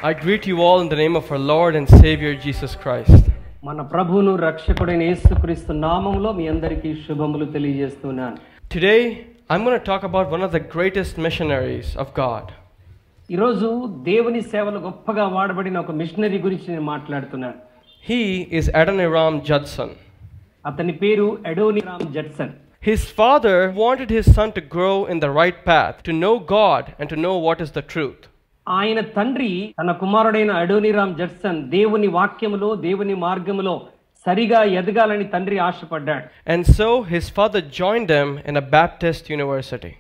I greet you all in the name of our Lord and Savior Jesus Christ. మన ప్రభువును రక్షకుడైన యేసుక్రీస్తు నామములో మీ అందరికీ శుభములు తెలియజేస్తున్నాను. Today I'm going to talk about one of the greatest missionaries of God. ఈ రోజు దేవుని సేవలో గొప్పగా వాడబడిన ఒక మిషనరీ గురించి నేను మాట్లాడుతున్నాను. He is Adoniram Judson. అతని పేరు అడోనిరామ్ Judson. His father wanted his son to grow in the right path, to know God and to know what is the truth. ఆయన తండ్రి తన కుమారుడైన అడోనిరామ్ జడ్సన్ దేవుని వాక్యములో దేవుని మార్గములో సరిగా ఎదగాలని తండ్రి ఆశపడ్డాడు. And so his father joined him in a Baptist university.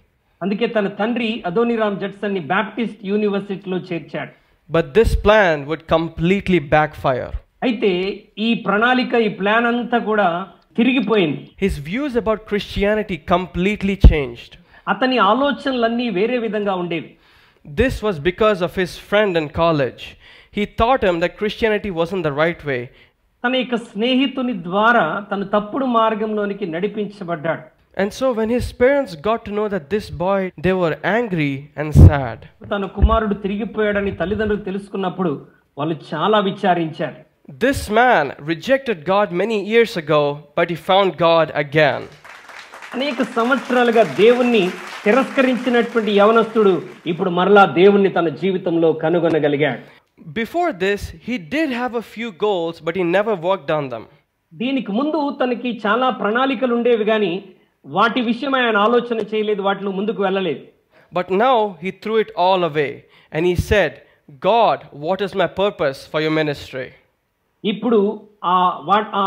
అందుకే తన తండ్రి అడోనిరామ్ జడ్సన్ ని బాప్టిస్ట్ యూనివర్సిటీలో చేర్చాడు. But this plan would completely backfire. అయితే ఈ ప్రణాళిక ఈ ప్లాన్ అంతా కూడా తిరిగిపోయింది. His views about Christianity completely changed. అతని ఆలోచనలన్నీ వేరే విధంగా ఉండేవి. This was because of his friend in college. He taught him that Christianity wasn't the right way. తన యొక్క స్నేహితుని ద్వారా తను తప్పుడు మార్గంలోనికి నడిపించబడ్డాడు. And so when his parents got to know that this boy, they were angry and sad. తన కుమారుడు తిరిగిపోయాడని తల్లిదండ్రులు తెలుసుకున్నప్పుడు వాళ్ళు చాలా విచారించారు. This man rejected God many years ago, but he found God again. అనేక సంవత్సరాలుగా దేవుణ్ణి తిరస్కరించినటువంటి యవనస్తుడు ఇప్పుడు మరలా దేవుణ్ణి తన జీవితంలో కనుగొనగలిగాడు. Before this, he did have a few goals, but he never worked on them. దీనికి ముందు తనకి చాలా ప్రణాళికలు ఉండేవి కానీ వాటి విషయమై ఆయన ఆలోచన చేయలేదు, వాటిలో ముందుకు వెళ్ళలేదు. But now he threw it all away and he said, God, what is my purpose for your ministry? ఇప్పుడు ఆ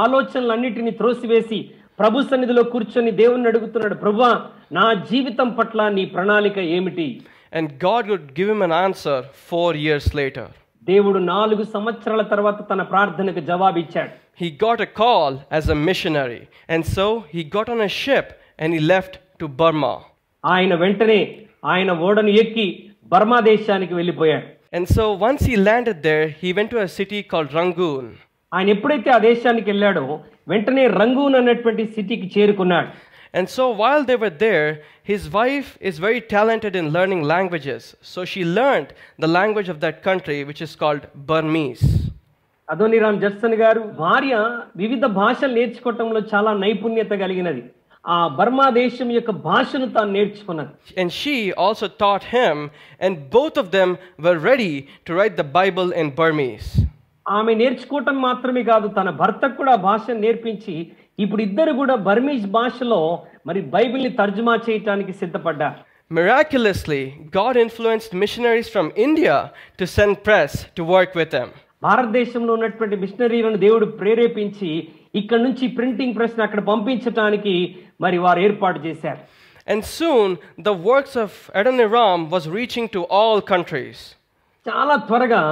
ఆలోచనలన్నిటిని త్రోసివేసి ప్రభు సన్నిధిలో కూర్చొని దేవుణ్ణి అడుగుతున్నాడు, ప్రభువా నా జీవితం పట్ల నీ ప్రణాళిక ఏమిటి? And God would give him an answer 4 years later. దేవుడు 4 సంవత్సరాల తర్వాత తన ప్రార్థనకు జవాబిచ్చాడు. He got a call as a missionary, and so he got on a ship and he left to Burma. ఆయన వెంటనే ఆయన ఓడను ఎక్కి బర్మా దేశానికి వెళ్ళిపోయాడు. And so once he landed there, he went to a city called Rangoon. ఆయన ఎప్పుడైతే ఆ దేశానికి వెళ్ళాడో వెంటనే రంగూన్ అనేటువంటి సిటీకి చేరుకున్నాడు. And so while they were there, his wife is very talented in learning languages. So she learned the language of that country, which is called Burmese. Adoniram Judson గారు భార్య వివిధ భాషలు నేర్చుకోవటంలో చాలా నైపుణ్యత కలిగినది. ఆ బర్మా దేశం యొక్క భాషను తాను నేర్చుకున్నది. And she also taught him, and both of them were ready to write the Bible in Burmese. ఆమె నేర్చుకోవటం మాత్రమే కాదు, తన భర్తకు కూడా ఆ భాషను నేర్పించి ఇప్పుడు ఇద్దరు కూడా బర్మీస్ భాషలో మరి బైబిల్ని తర్జుమా చేయటానికి సిద్ధపడ్డారు. Miraculously, God influenced missionaries from India to send press to work with him. భారతదేశంలో ఉన్నటువంటి మిషనరీలను దేవుడు ప్రేరేపించి ఇక్కడ నుంచి ప్రింటింగ్ ప్రెస్ అక్కడ పంపించడానికి మరి వారు ఏర్పాటు చేశారు. And soon the works of Adoniram was reaching to all countries. చాలా త్వరగా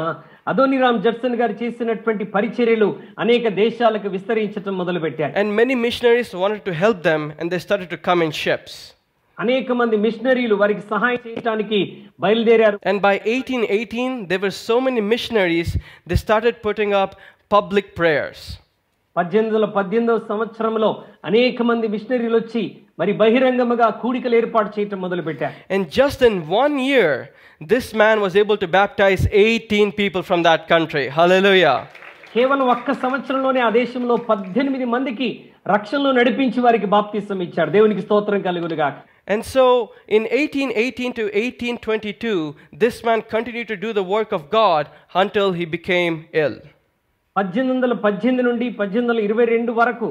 అడోనిరామ్ జడ్సన్ గారు చేసినటువంటి పరిచర్యలు అనేక దేశాలకు విస్తరించడం మొదలుపెట్టారు. And many missionaries wanted to help them, and they started to come in ships. అనేక మంది మిషనరీలు వారికి సహాయం చేయడానికి బయలుదేరారు. And by 1818 there were so many missionaries, they started putting up public prayers. 1818వ సంవత్సరంలో అనేక మంది మిషనరీలు వచ్చి మరి బహిరంగముగా కూడికలు ఏర్పాటు చేయడం మొదలుపెట్టారు. And just in 1 year this man was able to baptize 18 people from that country. Hallelujah. కేవలం ఒక్క సంవత్సరంలోనే ఆ దేశంలో 18 మందికి రక్షణలో నడిపించి వారికి బాప్తిసం ఇచ్చాడు. దేవునికి స్తోత్రం కలుగునుగాక. And so in 1818 to 1822 this man continued to do the work of God until he became ill. 1818 నుండి 1822 వరకు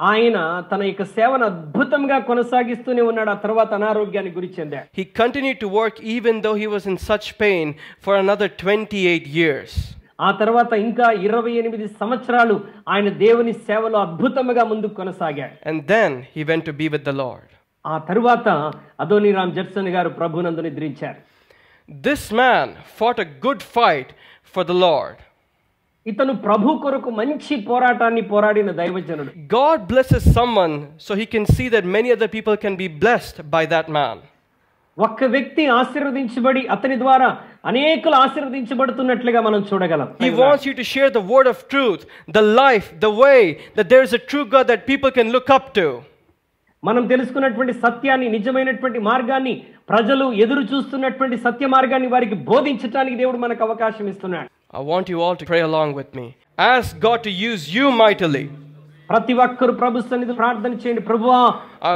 ఆయన తన యొక్క సేవను అద్భుతంగా కొనసాగిస్తూనే ఉన్నాడు. ఆ తర్వాత అనారోగ్యానికి గురి చెందాడు. He continued to work even though he was in such pain for another 28 years. ఆ తర్వాత ఇంకా 28 సంవత్సరాలు ఆయన దేవుని సేవలో అద్భుతంగా ముందుకు కొనసాగాడు. And then he went to be with the Lord. ఆ తరువాత అడోనిరామ్ జడ్సన్ గారు ప్రభువునందు నిద్రించారు. This man fought a good fight for the Lord. ఇతను ప్రభు కొరకు మంచి పోరాటాన్ని పోరాడిన దైవజనుడు. God blesses someone so he can see that many other people can be blessed by that man. ఒక్క వ్యక్తి ఆశీర్వదించబడి అతని ద్వారా అనేకులు ఆశీర్వదించబడుతున్నట్లుగా మనం చూడగలం. He wants you to share the word of truth, the life, the way that there is a true God that people can look up to. మనం తెలుసుకున్నటువంటి సత్యాన్ని, నిజమైనటువంటి మార్గాన్ని, ప్రజలు ఎదురు చూస్తున్నటువంటి సత్య మార్గాన్ని వారికి బోధించడానికి దేవుడు మనకు అవకాశం ఇస్తున్నాడు. I want you all to pray along with me. Ask God to use you mightily. ప్రతి ఒక్కరు ప్రభు సన్నిధిలో ప్రార్థన చేయండి. ప్రభువా,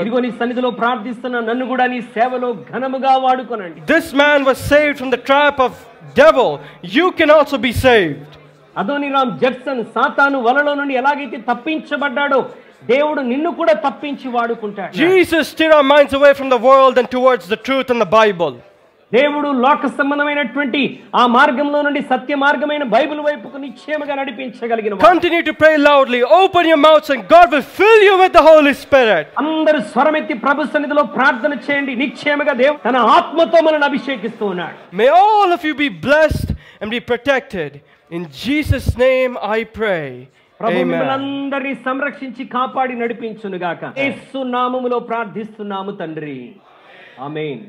ఇదిగో నీ సన్నిధిలో ప్రార్థిస్తున్నా, నన్ను కూడా నీ సేవలో ఘనముగా వాడుకోనండి. This man was saved from the trap of devil. You can also be saved. Adoniram Judson సాతాను వలలో నుండి ఎలాగైతే తప్పించబడ్డాడో, దేవుడు నిన్ను కూడా తప్పించి వాడుకుంటాడు. Jesus steer our minds away from the world and towards the truth and the Bible. దేవుడు లోక సంబంధమైనటువంటి ఆ మార్గంలో నుండి సత్య మార్గమైన బైబిల్ వైపుకు నిశ్చయముగా నడిపించగలిగిన వాడు. Continue to pray loudly. Open your mouths and God will fill you with the Holy Spirit. అందరూ స్వరమెత్తి ప్రభు సన్నిధిలో ప్రార్థన చేయండి. నిశ్చయముగా దేవుడు తన ఆత్మతో మనల్ని అభిషేకిస్తూ ఉన్నాడు. May all of you be blessed and be protected. In Jesus' name I pray. Prabhu Amen. మిమ్మల్ని అందరినీ సంరక్షించి కాపాడి నడిపించును గాక. యేసు నామములో ప్రార్థిస్తున్నాము తండ్రి. ఆమేన్.